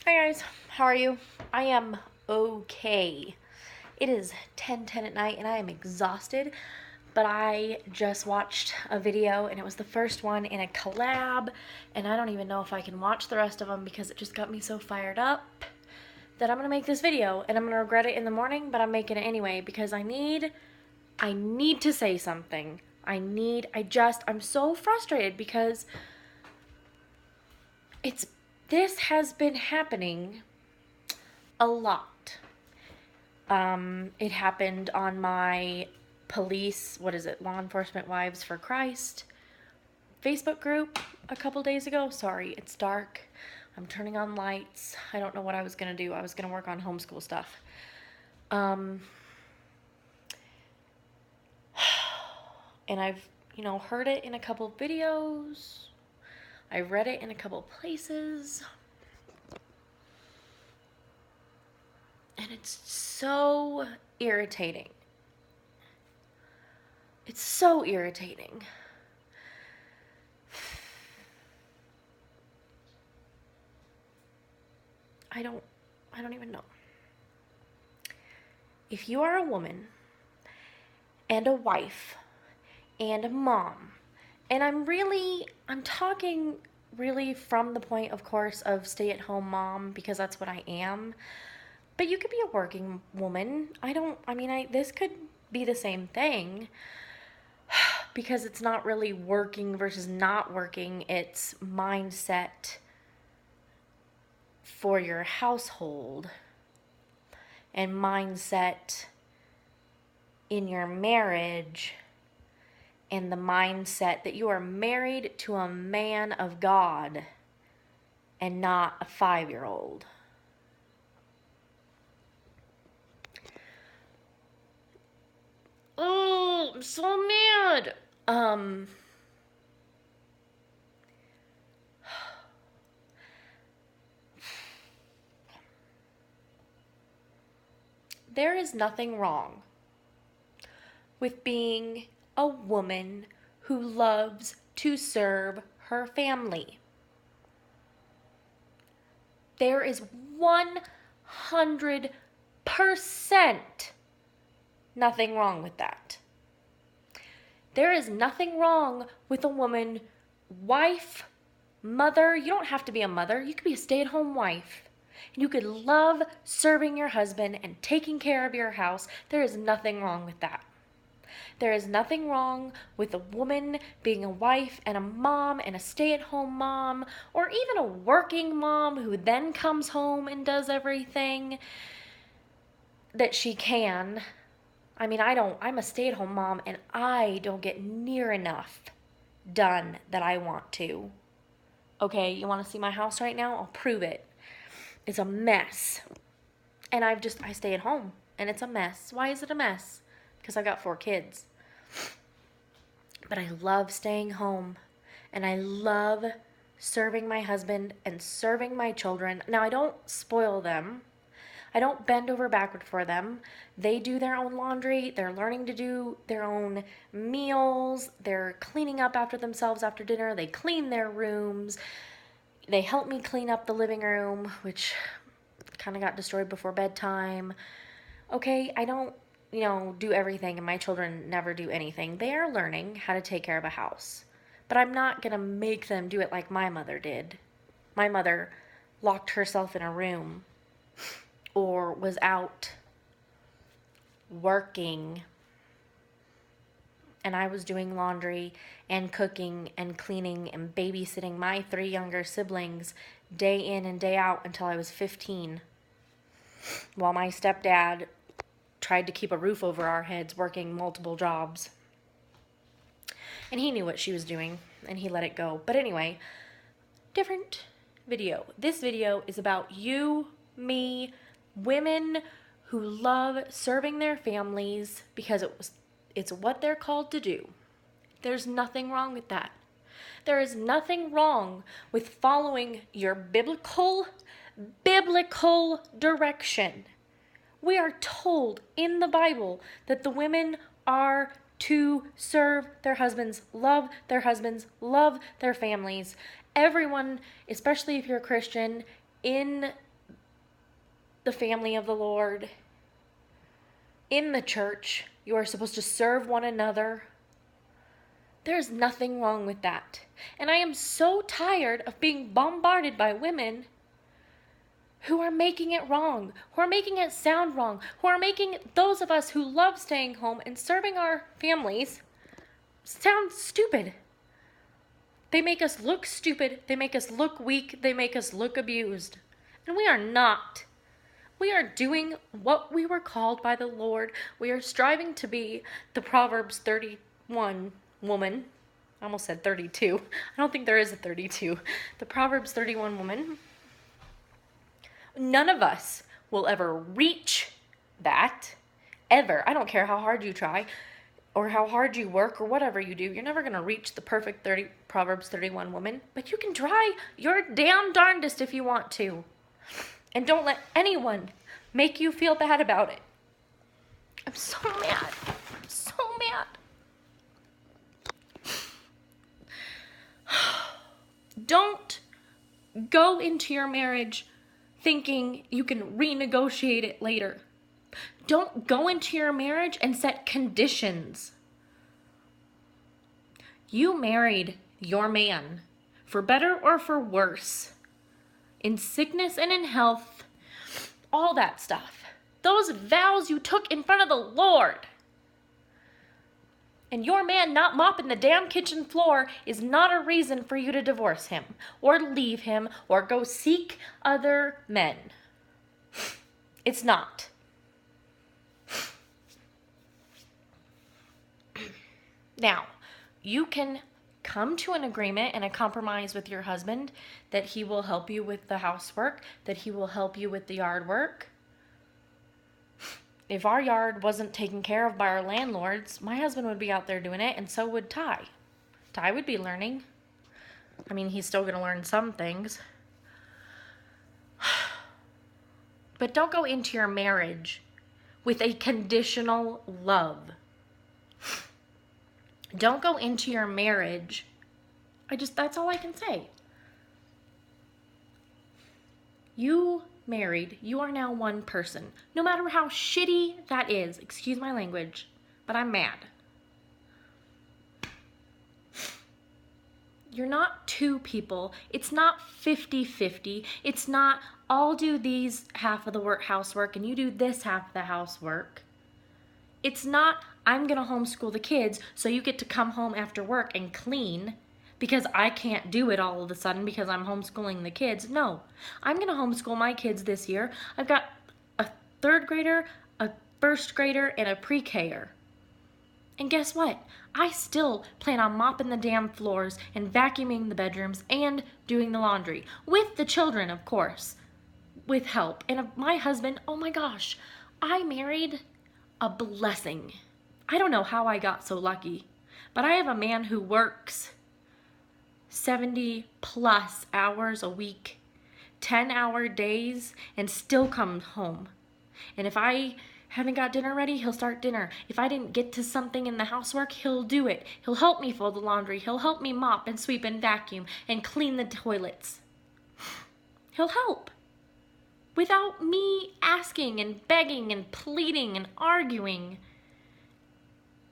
Hi guys, how are you? I am okay. It is 10:10 at night and I am exhausted, but I just watched a video and it was the first one in a collab, and I don't even know if I can watch the rest of them because it just got me so fired up that I'm gonna make this video, and I'm gonna regret it in the morning, but I'm making it anyway because I need to say something. I'm so frustrated because this has been happening a lot. It happened on my Law Enforcement Wives for Christ Facebook group a couple days ago. Sorry, it's dark. I'm turning on lights. I don't know what I was going to do. I was going to work on homeschool stuff. And I've, heard it in a couple videos. I read it in a couple places. And it's so irritating. It's so irritating. I don't even know. If you are a woman and a wife and a mom, and I'm talking really from the point, of course, of stay-at-home mom, because that's what I am. But you could be a working woman. This could be the same thing, because it's not really working versus not working. It's mindset for your household and mindset in your marriage, and the mindset that you are married to a man of God and not a 5-year-old. Oh, I'm so mad. There is nothing wrong with being a woman who loves to serve her family. There is 100% nothing wrong with that. There is nothing wrong with a woman, wife, mother. You don't have to be a mother. You could be a stay-at-home wife. You could love serving your husband and taking care of your house. There is nothing wrong with that. There is nothing wrong with a woman being a wife and a mom and a stay-at-home mom, or even a working mom who then comes home and does everything that she can. I'm a stay-at-home mom and I don't get near enough done that I want to. Okay, you want to see my house right now? I'll prove it. It's a mess. And I stay at home and it's a mess. Why is it a mess? Because I've got 4 kids. But I love staying home and I love serving my husband and serving my children. Now, I don't spoil them. I don't bend over backward for them. They do their own laundry. They're learning to do their own meals. They're cleaning up after themselves after dinner. They clean their rooms. They help me clean up the living room, which kind of got destroyed before bedtime. Okay, I don't, do everything, and my children never do anything. They are learning how to take care of a house. But I'm not going to make them do it like my mother did. My mother locked herself in a room or was out working, and I was doing laundry and cooking and cleaning and babysitting my 3 younger siblings day in and day out until I was 15, while my stepdad tried to keep a roof over our heads working multiple jobs. And he knew what she was doing and he let it go. But anyway, different video. This video is about you, me, women who love serving their families because it's what they're called to do. There's nothing wrong with that. There is nothing wrong with following your biblical direction. We are told in the Bible that the women are to serve their husbands, love their husbands, love their families. Everyone, especially if you're a Christian, in the family of the Lord. In the church, you are supposed to serve one another. There's nothing wrong with that. And I am so tired of being bombarded by women who are making it wrong, who are making it sound wrong, who are making those of us who love staying home and serving our families sound stupid. They make us look stupid. They make us look weak. They make us look abused. And we are not. We are doing what we were called by the Lord. We are striving to be the Proverbs 31 woman. I almost said 32. I don't think there is a 32. The Proverbs 31 woman. None of us will ever reach that, ever. I don't care how hard you try or how hard you work or whatever you do. You're never going to reach the perfect Proverbs 31 woman, but you can try your damn darndest if you want to. And don't let anyone make you feel bad about it. I'm so mad. I'm so mad. Don't go into your marriage thinking you can renegotiate it later. Don't go into your marriage and set conditions. You married your man, for better or for worse, in sickness and in health, all that stuff. Those vows you took in front of the Lord. And your man not mopping the damn kitchen floor is not a reason for you to divorce him or leave him or go seek other men. It's not. Now, you can come to an agreement and a compromise with your husband that he will help you with the housework, that he will help you with the yard work. If our yard wasn't taken care of by our landlords, my husband would be out there doing it, and so would Ty. Ty would be learning. I mean, he's still going to learn some things. But don't go into your marriage with a conditional love. Don't go into your marriage. That's all I can say. You married, you are now one person. No matter how shitty that is, excuse my language, but I'm mad. You're not two people. It's not 50-50. It's not, I'll do these half of the housework and you do this half of the housework. It's not, I'm going to homeschool the kids so you get to come home after work and clean because I can't do it all of a sudden because I'm homeschooling the kids. No, I'm going to homeschool my kids this year. I've got a third grader, a first grader, and a pre-K-er. And guess what? I still plan on mopping the damn floors and vacuuming the bedrooms and doing the laundry. With the children, of course. With help. And my husband, oh my gosh, I married a blessing. I don't know how I got so lucky, but I have a man who works 70 plus hours a week, 10-hour days, and still comes home. And if I haven't got dinner ready, he'll start dinner. If I didn't get to something in the housework, he'll do it. He'll help me fold the laundry. He'll help me mop and sweep and vacuum and clean the toilets. He'll help without me asking and begging and pleading and arguing.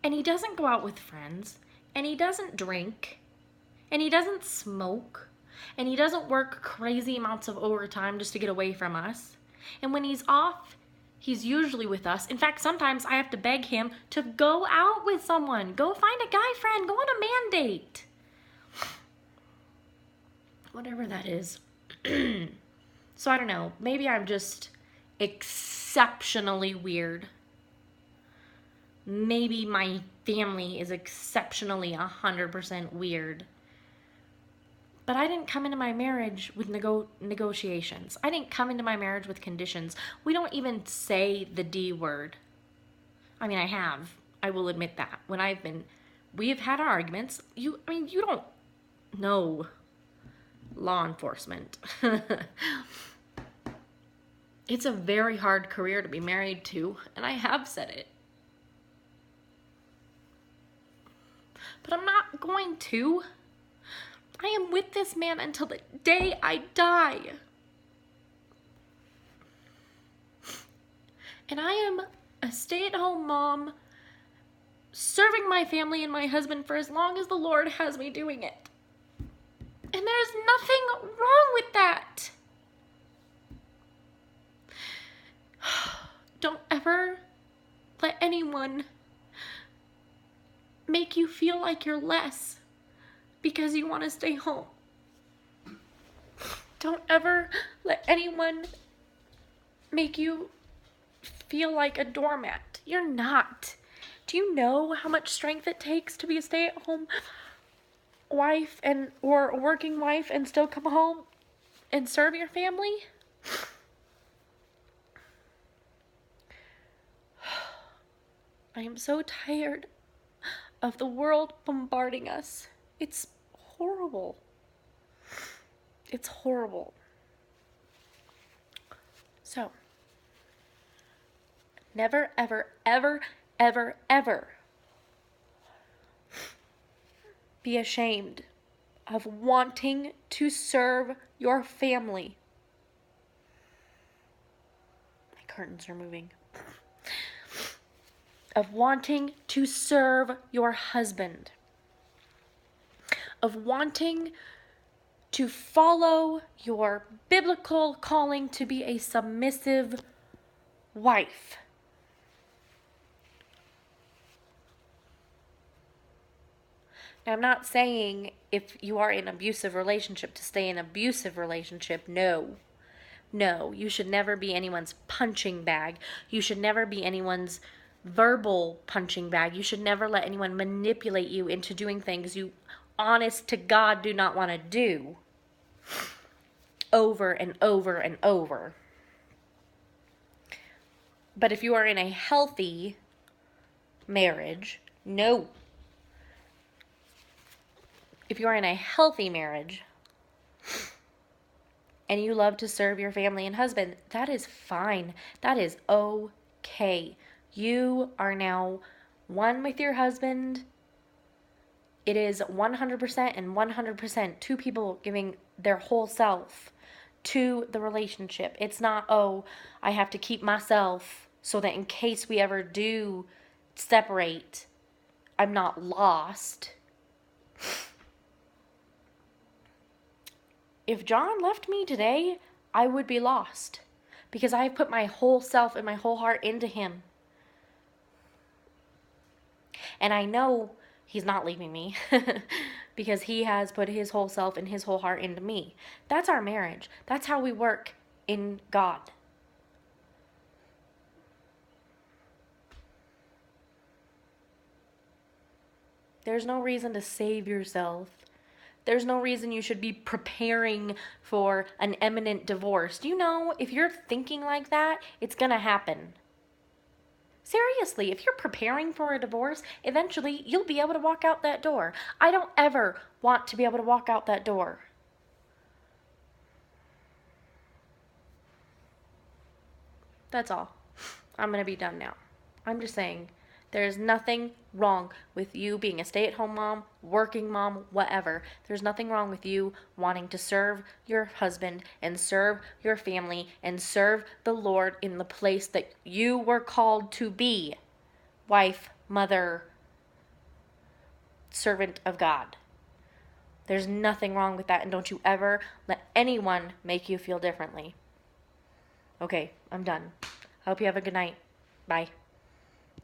And he doesn't go out with friends, and he doesn't drink, and he doesn't smoke, and he doesn't work crazy amounts of overtime just to get away from us. And when he's off, he's usually with us. In fact, sometimes I have to beg him to go out with someone. Go find a guy friend. Go on a man date. Whatever that is. So I don't know. Maybe I'm just exceptionally weird. Maybe my family is exceptionally 100% weird. But I didn't come into my marriage with negotiations. I didn't come into my marriage with conditions. We don't even say the D word. I mean, I have. I will admit that. We have had our arguments. You don't know law enforcement. It's a very hard career to be married to, and I have said it. But I'm not going to. I am with this man until the day I die. And I am a stay-at-home mom, serving my family and my husband for as long as the Lord has me doing it. And there's nothing wrong with that. Don't ever let anyone make you feel like you're less because you want to stay home. Don't ever let anyone make you feel like a doormat. You're not. Do you know how much strength it takes to be a stay-at-home wife or a working wife and still come home and serve your family? I am so tired of the world bombarding us. It's horrible. It's horrible. So, never, ever, ever, ever, ever be ashamed of wanting to serve your family. My curtains are moving. Of wanting to serve your husband. Of wanting to follow your biblical calling to be a submissive wife. Now, I'm not saying if you are in an abusive relationship to stay in an abusive relationship. No. No, you should never be anyone's punching bag. You should never be anyone's verbal punching bag. You should never let anyone manipulate you into doing things you, honest to God, do not want to do over and over and over. But if you are in a healthy marriage, no. If you are in a healthy marriage and you love to serve your family and husband, that is fine. That is okay. You are now one with your husband. It is 100% and 100% two people giving their whole self to the relationship. It's not, oh, I have to keep myself so that in case we ever do separate, I'm not lost. If John left me today, I would be lost because I have put my whole self and my whole heart into him. And I know he's not leaving me because he has put his whole self and his whole heart into me. That's our marriage. That's how we work in God. There's no reason to save yourself. There's no reason you should be preparing for an imminent divorce. Do you know, if you're thinking like that, it's gonna happen. Seriously, if you're preparing for a divorce, eventually you'll be able to walk out that door. I don't ever want to be able to walk out that door. That's all. I'm gonna be done now. I'm just saying, there's nothing wrong with you being a stay-at-home mom, working mom, whatever. There's nothing wrong with you wanting to serve your husband and serve your family and serve the Lord in the place that you were called to be. Wife, mother, servant of God. There's nothing wrong with that, and don't you ever let anyone make you feel differently. Okay, I'm done. I hope you have a good night. Bye.